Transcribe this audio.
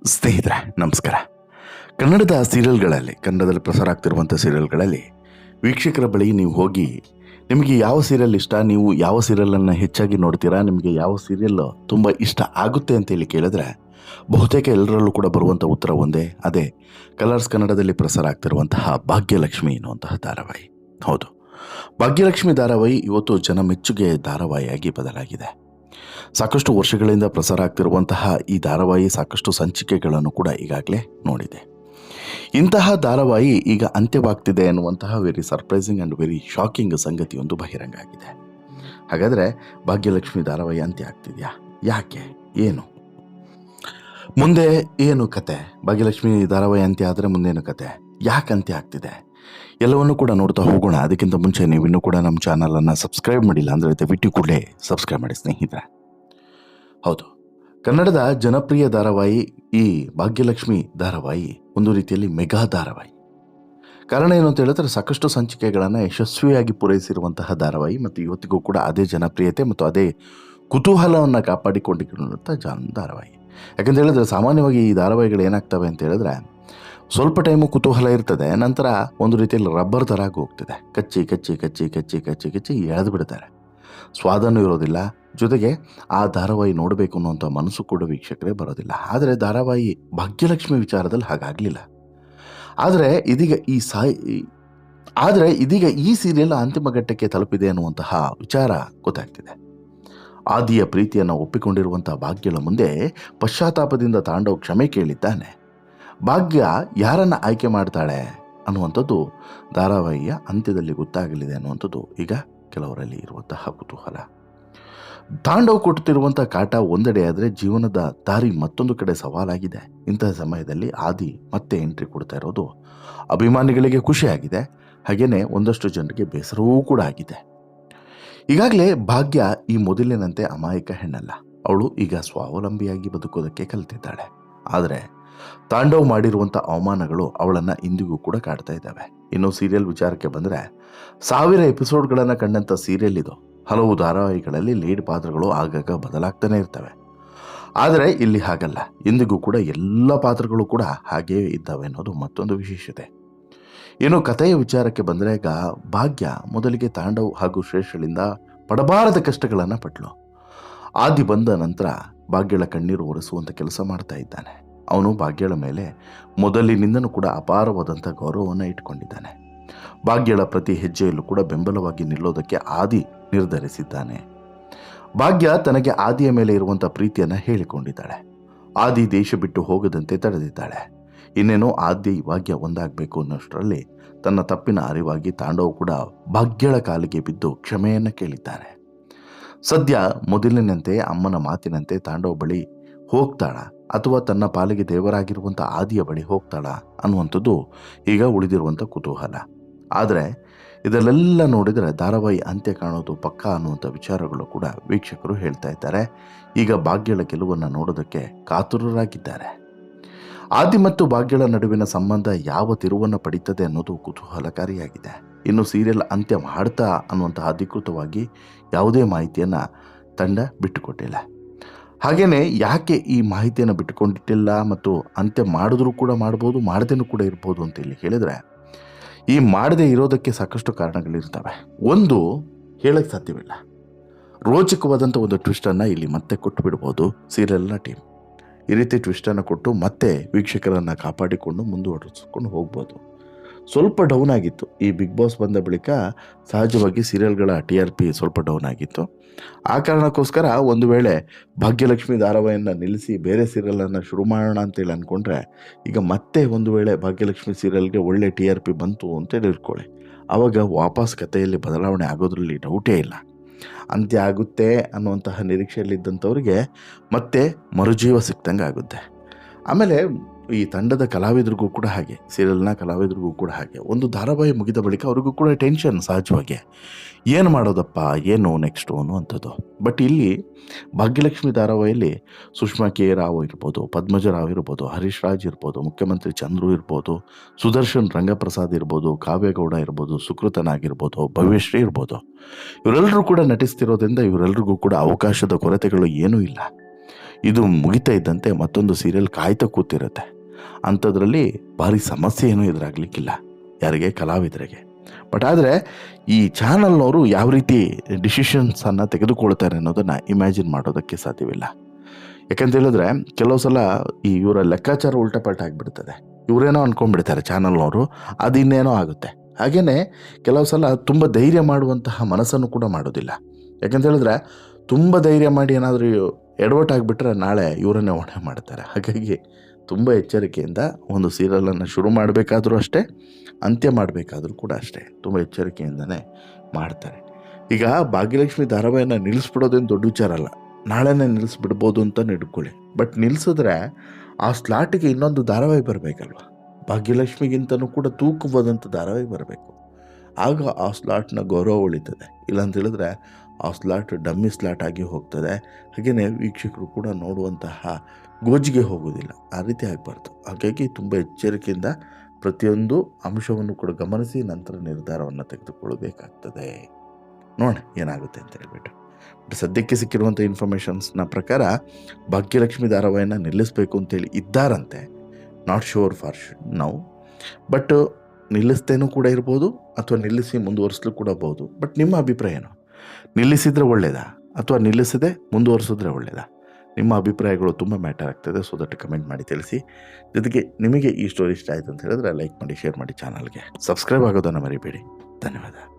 ಸ್ನೇಹಿತರೆ ನಮಸ್ಕಾರ. ಕನ್ನಡದ ಸೀರಿಯಲ್ಗಳಲ್ಲಿ ಕನ್ನಡದಲ್ಲಿ ಪ್ರಸಾರ ಆಗ್ತಿರುವಂಥ ಸೀರಿಯಲ್ಗಳಲ್ಲಿ ವೀಕ್ಷಕರ ಬಳಿ ನೀವು ಹೋಗಿ ನಿಮಗೆ ಯಾವ ಸೀರಿಯಲ್ ಇಷ್ಟ, ನೀವು ಯಾವ ಸೀರಿಯಲನ್ನು ಹೆಚ್ಚಾಗಿ ನೋಡ್ತೀರಾ, ನಿಮಗೆ ಯಾವ ಸೀರಿಯಲ್ ತುಂಬ ಇಷ್ಟ ಆಗುತ್ತೆ ಅಂತೇಳಿ ಕೇಳಿದ್ರೆ ಬಹುತೇಕ ಎಲ್ಲರಲ್ಲೂ ಕೂಡ ಬರುವಂಥ ಉತ್ತರ ಒಂದೇ, ಅದೇ ಕಲರ್ಸ್ ಕನ್ನಡದಲ್ಲಿ ಪ್ರಸಾರ ಆಗ್ತಿರುವಂತಹ ಭಾಗ್ಯಲಕ್ಷ್ಮಿ ಎನ್ನುವಂತಹ ಧಾರಾವಾಹಿ. ಹೌದು, ಭಾಗ್ಯಲಕ್ಷ್ಮಿ ಧಾರಾವಾಹಿ ಇವತ್ತು ಜನಮೆಚ್ಚುಗೆ ಧಾರಾವಾಹಿಯಾಗಿ ಬದಲಾಗಿದೆ. ಸಾಕಷ್ಟು ವರ್ಷಗಳಿಂದ ಪ್ರಸಾರ ಆಗ್ತಿರುವಂತಹ ಈ ಧಾರಾವಾಹಿ ಸಾಕಷ್ಟು ಸಂಚಿಕೆಗಳನ್ನು ಕೂಡ ಈಗಾಗಲೇ ನೋಡಿದೆ. ಇಂತಹ ಧಾರಾವಾಹಿ ಈಗ ಅಂತ್ಯವಾಗ್ತಿದೆ ಎನ್ನುವಂತಹ very surprising and very shocking ಸಂಗತಿಯೊಂದು ಬಹಿರಂಗ ಆಗಿದೆ. ಹಾಗಾದರೆ ಭಾಗ್ಯಲಕ್ಷ್ಮಿ ಧಾರಾವಾಹಿ ಅಂತ್ಯ ಆಗ್ತಿದೆಯಾ? ಯಾಕೆ? ಏನು ಮುಂದೆ ಏನು ಕತೆ? ಭಾಗ್ಯಲಕ್ಷ್ಮಿ ಧಾರಾವಾಹಿ ಅಂತ್ಯ ಆದರೆ ಮುಂದೇನು ಕತೆ? ಯಾಕೆ ಅಂತ್ಯ ಆಗ್ತಿದೆ? ಎಲ್ಲವನ್ನೂ ಕೂಡ ನೋಡ್ತಾ ಹೋಗೋಣ. ಅದಕ್ಕಿಂತ ಮುಂಚೆ ನೀವು ಇನ್ನೂ ಕೂಡ ನಮ್ಮ ಚಾನಲನ್ನು ಸಬ್ಸ್ಕ್ರೈಬ್ ಮಾಡಿಲ್ಲ ಅಂದರೆ ದಯವಿಟ್ಟು ಕೂಡಲೇ ಸಬ್ಸ್ಕ್ರೈಬ್ ಮಾಡಿ ಸ್ನೇಹಿತರೆ. ಹೌದು, ಕನ್ನಡದ ಜನಪ್ರಿಯ ಧಾರಾವಾಹಿ ಈ ಭಾಗ್ಯಲಕ್ಷ್ಮಿ ಧಾರಾವಾಹಿ ಒಂದು ರೀತಿಯಲ್ಲಿ ಮೆಗಾ ಧಾರಾವಾಹಿ. ಕಾರಣ ಏನು ಅಂತ ಹೇಳಿದ್ರೆ ಸಾಕಷ್ಟು ಸಂಚಿಕೆಗಳನ್ನು ಯಶಸ್ವಿಯಾಗಿ ಪೂರೈಸಿರುವಂತಹ ಧಾರಾವಾಹಿ ಮತ್ತು ಇವತ್ತಿಗೂ ಕೂಡ ಅದೇ ಜನಪ್ರಿಯತೆ ಮತ್ತು ಅದೇ ಕುತೂಹಲವನ್ನು ಕಾಪಾಡಿಕೊಂಡಿರುವಂಥ ಧಾರಾವಾಹಿ. ಯಾಕಂತ ಹೇಳಿದ್ರೆ ಸಾಮಾನ್ಯವಾಗಿ ಈ ಧಾರಾವಾಹಿಗಳು ಏನಾಗ್ತವೆ ಅಂತ ಹೇಳಿದ್ರೆ ಸ್ವಲ್ಪ ಟೈಮು ಕುತೂಹಲ ಇರ್ತದೆ, ನಂತರ ಒಂದು ರೀತಿಯಲ್ಲಿ ರಬ್ಬರ್ ಥರ ಆಗಿ ಹೋಗ್ತದೆ. ಕಚ್ಚಿ ಕಚ್ಚಿ ಕಚ್ಚಿ ಕಚ್ಚಿ ಕಚ್ಚಿ ಕಚ್ಚಿ ಎಳೆದು ಬಿಡ್ತಾರೆ. ಸ್ವಾದನೂ ಇರೋದಿಲ್ಲ, ಜೊತೆಗೆ ಆ ಧಾರಾವಾಹಿ ನೋಡಬೇಕು ಅನ್ನುವಂಥ ಮನಸ್ಸು ಕೂಡ ವೀಕ್ಷಕರೇ ಬರೋದಿಲ್ಲ. ಆದರೆ ಧಾರಾವಾಹಿ ಭಾಗ್ಯಲಕ್ಷ್ಮಿ ವಿಚಾರದಲ್ಲಿ ಹಾಗಾಗಲಿಲ್ಲ. ಆದರೆ ಇದೀಗ ಈ ಸೀರಿಯಲ್ ಅಂತಿಮ ಘಟ್ಟಕ್ಕೆ ತಲುಪಿದೆ ಅನ್ನುವಂತಹ ವಿಚಾರ ಗೊತ್ತಾಗ್ತಿದೆ. ಆದಿಯ ಪ್ರೀತಿಯನ್ನು ಒಪ್ಪಿಕೊಂಡಿರುವಂಥ ಭಾಗ್ಯಳ ಮುಂದೆ ಪಶ್ಚಾತ್ತಾಪದಿಂದ ತಾಂಡವ್ ಕ್ಷಮೆ ಕೇಳಿದ್ದಾನೆ. ಭಾಗ್ಯ ಯಾರನ್ನು ಆಯ್ಕೆ ಮಾಡ್ತಾಳೆ ಅನ್ನುವಂಥದ್ದು ಧಾರಾವಾಹಿಯ ಅಂತ್ಯದಲ್ಲಿ ಗೊತ್ತಾಗಲಿದೆ ಅನ್ನುವಂಥದ್ದು ಈಗ ಕೆಲವರಲ್ಲಿ ಇರುವಂತಹ ಕುತೂಹಲ. ತಾಂಡವ್ ಕೊಡ್ತಿರುವಂಥ ಕಾಟ ಒಂದೆಡೆ ಆದರೆ ಜೀವನದ ದಾರಿ ಮತ್ತೊಂದು ಕಡೆ ಸವಾಲಾಗಿದೆ. ಇಂತಹ ಸಮಯದಲ್ಲಿ ಆದಿ ಮತ್ತೆ ಎಂಟ್ರಿ ಕೊಡ್ತಾ ಇರೋದು ಅಭಿಮಾನಿಗಳಿಗೆ ಖುಷಿಯಾಗಿದೆ, ಹಾಗೆಯೇ ಒಂದಷ್ಟು ಜನರಿಗೆ ಬೇಸರವೂ ಕೂಡ ಆಗಿದೆ. ಈಗಾಗಲೇ ಭಾಗ್ಯ ಈ ಮೊದಲಿನಂತೆ ಅಮಾಯಕ ಹೆಣ್ಣಲ್ಲ. ಅವಳು ಈಗ ಸ್ವಾವಲಂಬಿಯಾಗಿ ಬದುಕೋದಕ್ಕೆ ಕಲಿತಿದ್ದಾಳೆ. ಆದರೆ ತಾಂಡವ್ ಮಾಡಿರುವಂಥ ಅವಮಾನಗಳು ಅವಳನ್ನು ಇಂದಿಗೂ ಕೂಡ ಕಾಡ್ತಾ ಇದ್ದಾವೆ. ಇನ್ನು ಸೀರಿಯಲ್ ವಿಚಾರಕ್ಕೆ ಬಂದರೆ 1000 ಎಪಿಸೋಡ್ಗಳನ್ನು ಕಂಡಂಥ ಸೀರಿಯಲ್ ಇದು. ಹಲವು ಧಾರಾವಾಹಿಗಳಲ್ಲಿ ಲೀಡ್ ಪಾತ್ರಗಳು ಆಗಾಗ ಬದಲಾಗ್ತಾನೆ ಇರ್ತವೆ. ಆದರೆ ಇಲ್ಲಿ ಹಾಗಲ್ಲ, ಇಂದಿಗೂ ಕೂಡ ಎಲ್ಲ ಪಾತ್ರಗಳು ಕೂಡ ಹಾಗೇ ಇದ್ದಾವೆ ಅನ್ನೋದು ಮತ್ತೊಂದು ವಿಶೇಷತೆ. ಇನ್ನು ಕಥೆಯ ವಿಚಾರಕ್ಕೆ ಬಂದರೆ ಭಾಗ್ಯ ಮೊದಲಿಗೆ ತಾಂಡವ್ ಹಾಗೂ ಶ್ರೇಷ್ಠಳಿಂದ ಪಡಬಾರದ ಕಷ್ಟಗಳನ್ನು ಪಟ್ಲು. ಆದಿ ಬಂದ ನಂತರ ಭಾಗ್ಯಳ ಕಣ್ಣೀರು ಒರೆಸುವಂಥ ಕೆಲಸ ಮಾಡ್ತಾ ಇದ್ದಾನೆ. ಅವನು ಭಾಗ್ಯಳ ಮೇಲೆ ಮೊದಲಿನಿಂದನೂ ಕೂಡ ಅಪಾರವಾದಂಥ ಗೌರವವನ್ನು ಇಟ್ಕೊಂಡಿದ್ದಾನೆ. ಭಾಗ್ಯಳ ಪ್ರತಿ ಹೆಜ್ಜೆಯಲ್ಲೂ ಕೂಡ ಬೆಂಬಲವಾಗಿ ನಿಲ್ಲೋದಕ್ಕೆ ಆದಿ ನಿರ್ಧರಿಸಿದ್ದಾನೆ. ಭಾಗ್ಯ ತನಗೆ ಆದಿಯ ಮೇಲೆ ಇರುವಂಥ ಪ್ರೀತಿಯನ್ನು ಹೇಳಿಕೊಂಡಿದ್ದಾಳೆ. ಆದಿ ದೇಶ ಬಿಟ್ಟು ಹೋಗದಂತೆ ತಡೆದಿದ್ದಾಳೆ. ಇನ್ನೇನೋ ಆದಿ ಭಾಗ್ಯ ಒಂದಾಗಬೇಕು ಅನ್ನೋಷ್ಟರಲ್ಲಿ ತನ್ನ ತಪ್ಪಿನ ಅರಿವಾಗಿ ತಾಂಡವ್ ಕೂಡ ಭಾಗ್ಯಳ ಕಾಲಿಗೆ ಬಿದ್ದು ಕ್ಷಮೆಯನ್ನು ಕೇಳಿದ್ದಾನೆ. ಸದ್ಯ ಮೊದಲಿನಂತೆ ಅಮ್ಮನ ಮಾತಿನಂತೆ ತಾಂಡವ್ ಬಳಿ ಹೋಗ್ತಾಳ ಅಥವಾ ತನ್ನ ಪಾಲಿಗೆ ದೇವರಾಗಿರುವಂಥ ಆದಿಯ ಬಳಿ ಹೋಗ್ತಾಳ ಅನ್ನುವಂಥದ್ದು ಈಗ ಉಳಿದಿರುವಂಥ ಕುತೂಹಲ. ಆದರೆ ಇದರಲ್ಲೆಲ್ಲ ನೋಡಿದರೆ ಧಾರಾವಾಹಿ ಅಂತ್ಯ ಕಾಣೋದು ಪಕ್ಕ ಅನ್ನುವಂಥ ವಿಚಾರಗಳು ಕೂಡ ವೀಕ್ಷಕರು ಹೇಳ್ತಾ ಇದ್ದಾರೆ. ಈಗ ಭಾಗ್ಯಳ ಗೆಲುವನ್ನು ನೋಡೋದಕ್ಕೆ ಕಾತುರರಾಗಿದ್ದಾರೆ. ಆದಿ ಮತ್ತು ಭಾಗ್ಯಳ ನಡುವಿನ ಸಂಬಂಧ ಯಾವ ತಿರುವನ್ನು ಪಡೀತದೆ ಅನ್ನೋದು ಕುತೂಹಲಕಾರಿಯಾಗಿದೆ. ಇನ್ನು ಸೀರಿಯಲ್ ಅಂತ್ಯ ಮಾಡ್ತಾ ಅನ್ನುವಂತಹ ಅಧಿಕೃತವಾಗಿ ಯಾವುದೇ ಮಾಹಿತಿಯನ್ನು ತಂಡ ಬಿಟ್ಟುಕೊಟ್ಟಿಲ್ಲ. ಹಾಗೆಯೇ ಯಾಕೆ ಈ ಮಾಹಿತಿಯನ್ನು ಬಿಟ್ಟುಕೊಂಡಿಟ್ಟಿಲ್ಲ ಮತ್ತು ಅಂತ್ಯ ಮಾಡಿದ್ರೂ ಕೂಡ ಮಾಡ್ಬೋದು, ಮಾಡದೇನೂ ಕೂಡ ಇರ್ಬೋದು ಅಂತ ಇಲ್ಲಿ ಹೇಳಿದರೆ ಈ ಮಾಡದೇ ಇರೋದಕ್ಕೆ ಸಾಕಷ್ಟು ಕಾರಣಗಳಿರ್ತವೆ. ಒಂದು ಹೇಳಕ್ಕೆ ಸಾಧ್ಯವಿಲ್ಲ, ರೋಚಕವಾದಂಥ ಒಂದು ಟ್ವಿಸ್ಟನ್ನು ಇಲ್ಲಿ ಮತ್ತೆ ಕೊಟ್ಟು ಬಿಡ್ಬೋದು ಸೀರಿಯಲ್ನ ಟೀಮ್. ಈ ರೀತಿ ಟ್ವಿಸ್ಟನ್ನು ಕೊಟ್ಟು ಮತ್ತೆ ವೀಕ್ಷಕರನ್ನು ಕಾಪಾಡಿಕೊಂಡು ಮುಂದುವರಿಸ್ಕೊಂಡು ಹೋಗ್ಬೋದು. ಸ್ವಲ್ಪ ಡೌನ್ ಆಗಿತ್ತು ಈ ಬಿಗ್ ಬಾಸ್ ಬಂದ ಬಳಿಕ, ಸಹಜವಾಗಿ ಸೀರಿಯಲ್ಗಳ TRP ಸ್ವಲ್ಪ ಡೌನ್ ಆಗಿತ್ತು. ಆ ಕಾರಣಕ್ಕೋಸ್ಕರ ಒಂದು ವೇಳೆ ಭಾಗ್ಯಲಕ್ಷ್ಮಿ ಧಾರಾವಾಹಿಯನ್ನು ನಿಲ್ಲಿಸಿ ಬೇರೆ ಸೀರಿಯಲನ್ನು ಶುರು ಮಾಡೋಣ ಅಂತೇಳಿ ಅಂದ್ಕೊಂಡ್ರೆ ಈಗ ಮತ್ತೆ ಒಂದು ವೇಳೆ ಭಾಗ್ಯಲಕ್ಷ್ಮಿ ಸೀರಿಯಲ್ಗೆ ಒಳ್ಳೆ TRP ಬಂತು ಅಂತೇಳಿ ಇಟ್ಕೊಳ್ಳಿ, ಆವಾಗ ವಾಪಸ್ ಕಥೆಯಲ್ಲಿ ಬದಲಾವಣೆ ಆಗೋದ್ರಲ್ಲಿ ಡೌಟೇ ಇಲ್ಲ. ಅಂತ್ಯ ಆಗುತ್ತೆ ಅನ್ನುವಂತಹ ನಿರೀಕ್ಷೆಯಲ್ಲಿದ್ದಂಥವ್ರಿಗೆ ಮತ್ತೆ ಮರುಜೀವ ಸಿಕ್ತಂಗೆ ಆಗುತ್ತೆ. ಆಮೇಲೆ ಈ ತಂಡದ ಕಲಾವಿದರಿಗೂ ಕೂಡ ಹಾಗೆ, ಸೀರಿಯಲ್ನ ಕಲಾವಿದರಿಗೂ ಕೂಡ ಹಾಗೆ, ಒಂದು ಧಾರಾವಾಹಿ ಮುಗಿದ ಬಳಿಕ ಅವ್ರಿಗೂ ಕೂಡ ಟೆನ್ಷನ್ ಸಹಜವಾಗಿ, ಏನು ಮಾಡೋದಪ್ಪ, ಏನು ನೆಕ್ಸ್ಟು ಅನ್ನುವಂಥದ್ದು. ಬಟ್ ಇಲ್ಲಿ ಭಾಗ್ಯಲಕ್ಷ್ಮಿ ಧಾರಾವಾಹಿಯಲ್ಲಿ ಸುಷ್ಮಾ ಕೆ. ರಾವ್ ಇರ್ಬೋದು, ಪದ್ಮಜ ರಾವ್ ಇರ್ಬೋದು, ಹರೀಶ್ ರಾಜ್ ಇರ್ಬೋದು, ಮುಖ್ಯಮಂತ್ರಿ ಚಂದ್ರು ಇರ್ಬೋದು, ಸುದರ್ಶನ್ ರಂಗಪ್ರಸಾದ್ ಇರ್ಬೋದು, ಕಾವ್ಯಗೌಡ ಇರ್ಬೋದು, ಸುಕೃತನಾಗಿರ್ಬೋದು, ಭವ್ಯಶ್ರೀ ಇರ್ಬೋದು, ಇವರೆಲ್ಲರೂ ಕೂಡ ನಟಿಸ್ತಿರೋದ್ರಿಂದ ಇವರೆಲ್ಲರಿಗೂ ಕೂಡ ಅವಕಾಶದ ಕೊರತೆಗಳು ಏನೂ ಇಲ್ಲ. ಇದು ಮುಗಿತಾ ಇದ್ದಂತೆ ಮತ್ತೊಂದು ಸೀರಿಯಲ್ ಕಾಯ್ತಾ ಕೂತಿರುತ್ತೆ. ಅಂಥದ್ರಲ್ಲಿ ಭಾರಿ ಸಮಸ್ಯೆ ಏನೂ ಎದುರಾಗಲಿಕ್ಕಿಲ್ಲ ಯಾರಿಗೆ, ಕಲಾವಿದರಿಗೆ. ಬಟ್ ಆದರೆ ಈ ಚಾನಲ್ನವರು ಯಾವ ರೀತಿ ಡಿಸಿಷನ್ಸನ್ನು ತೆಗೆದುಕೊಳ್ತಾರೆ ಅನ್ನೋದನ್ನು ಇಮ್ಯಾಜಿನ್ ಮಾಡೋದಕ್ಕೆ ಸಾಧ್ಯವಿಲ್ಲ. ಯಾಕಂತ ಹೇಳಿದ್ರೆ ಕೆಲವು ಸಲ ಈ ಇವರ ಲೆಕ್ಕಾಚಾರ ಉಲ್ಟಪಲ್ಟ ಆಗಿಬಿಡ್ತದೆ. ಇವರೇನೋ ಅಂದ್ಕೊಂಡ್ಬಿಡ್ತಾರೆ ಚಾನಲ್ನವರು, ಅದು ಇನ್ನೇನೋ ಆಗುತ್ತೆ. ಹಾಗೆಯೇ ಕೆಲವು ಸಲ ತುಂಬ ಧೈರ್ಯ ಮಾಡುವಂತಹ ಮನಸ್ಸನ್ನು ಕೂಡ ಮಾಡೋದಿಲ್ಲ. ಯಾಕಂತ ಹೇಳಿದ್ರೆ ತುಂಬ ಧೈರ್ಯ ಮಾಡಿ ಏನಾದರೂ ಎಡವಟ್ಟಾಗಿಬಿಟ್ರೆ ನಾಳೆ ಇವರನ್ನೇ ಹೊಣೆ ಮಾಡ್ತಾರೆ. ಹಾಗಾಗಿ ತುಂಬ ಎಚ್ಚರಿಕೆಯಿಂದ ಒಂದು ಸೀರಿಯಲನ್ನು ಶುರು ಮಾಡಬೇಕಾದ್ರೂ ಅಷ್ಟೇ, ಅಂತ್ಯ ಮಾಡಬೇಕಾದ್ರೂ ಕೂಡ ಅಷ್ಟೇ ತುಂಬ ಎಚ್ಚರಿಕೆಯಿಂದನೇ ಮಾಡ್ತಾರೆ. ಈಗ ಭಾಗ್ಯಲಕ್ಷ್ಮಿ ಧಾರಾವಾಹಿನ ನಿಲ್ಲಿಸ್ಬಿಡೋದೇನು ದೊಡ್ಡ ವಿಚಾರ ಅಲ್ಲ, ನಾಳೆನೇ ನಿಲ್ಲಿಸ್ಬಿಡ್ಬೋದು ಅಂತ ಹಿಡ್ಕೊಳ್ಳಿ. ಬಟ್ ನಿಲ್ಲಿಸಿದ್ರೆ ಆ ಸ್ಲಾಟಿಗೆ ಇನ್ನೊಂದು ಧಾರಾವಾಹಿ ಬರಬೇಕಲ್ವ, ಭಾಗ್ಯಲಕ್ಷ್ಮಿಗಿಂತನೂ ಕೂಡ ತೂಕವಾದಂಥ ಧಾರಾವಾಹಿ ಬರಬೇಕು. ಆಗ ಆ ಸ್ಲಾಟ್ನ ಗೌರವ ಉಳಿತದೆ. ಇಲ್ಲಾಂತ ಹೇಳಿದ್ರೆ ಆ ಸ್ಲಾಟ್ ಡಮ್ಮಿ ಸ್ಲಾಟ್ ಆಗಿ ಹೋಗ್ತದೆ. ಹಾಗೆಯೇ ವೀಕ್ಷಕರು ಕೂಡ ನೋಡುವಂತಹ ಗೋಜಿಗೆ ಹೋಗೋದಿಲ್ಲ. ಆ ರೀತಿ ಆಗಬಾರ್ದು. ಹಾಗಾಗಿ ತುಂಬ ಎಚ್ಚರಿಕೆಯಿಂದ ಪ್ರತಿಯೊಂದು ಅಂಶವನ್ನು ಕೂಡ ಗಮನಿಸಿ ನಂತರ ನಿರ್ಧಾರವನ್ನು ತೆಗೆದುಕೊಳ್ಳಬೇಕಾಗ್ತದೆ. ನೋಡೋಣ ಏನಾಗುತ್ತೆ ಅಂತ ಹೇಳ್ಬಿಟ್ಟು. ಬಟ್ ಸದ್ಯಕ್ಕೆ ಸಿಕ್ಕಿರುವಂಥ ಇನ್ಫಾರ್ಮೇಷನ್ಸ್ನ ಪ್ರಕಾರ ಭಾಗ್ಯಲಕ್ಷ್ಮಿ ಧಾರಾವಾಹಿನ ನಿಲ್ಲಿಸಬೇಕು ಅಂತೇಳಿ ಇದ್ದಾರಂತೆ. ನಾಟ್ ಶೋರ್ ಫಾರ್ ನಾವು, ಬಟ್ ನಿಲ್ಲಿಸ್ತೇನೂ ಕೂಡ ಇರ್ಬೋದು ಅಥವಾ ನಿಲ್ಲಿಸಿ ಮುಂದುವರಿಸಲು ಕೂಡ ಬಹುದು. ಬಟ್ ನಿಮ್ಮ ಅಭಿಪ್ರಾಯ ಏನು? ನಿಲ್ಲಿಸಿದರೆ ಒಳ್ಳೆಯದಾ ಅಥವಾ ನಿಲ್ಲಿಸದೆ ಮುಂದುವರಿಸಿದ್ರೆ ಒಳ್ಳೆಯದಾ? ನಿಮ್ಮ ಅಭಿಪ್ರಾಯಗಳು ತುಂಬ ಮ್ಯಾಟರ್ ಆಗ್ತದೆ. ಸೊ ದಟ್ ಕಮೆಂಟ್ ಮಾಡಿ ತಿಳಿಸಿ. ಜೊತೆಗೆ ನಿಮಗೆ ಈ ಸ್ಟೋರಿ ಇಷ್ಟ ಆಯಿತು ಅಂತ ಹೇಳಿದ್ರೆ ಲೈಕ್ ಮಾಡಿ, ಶೇರ್ ಮಾಡಿ, ಚಾನಲ್ಗೆ ಸಬ್ಸ್ಕ್ರೈಬ್ ಆಗೋದನ್ನು ಮರಿಬೇಡಿ. ಧನ್ಯವಾದ.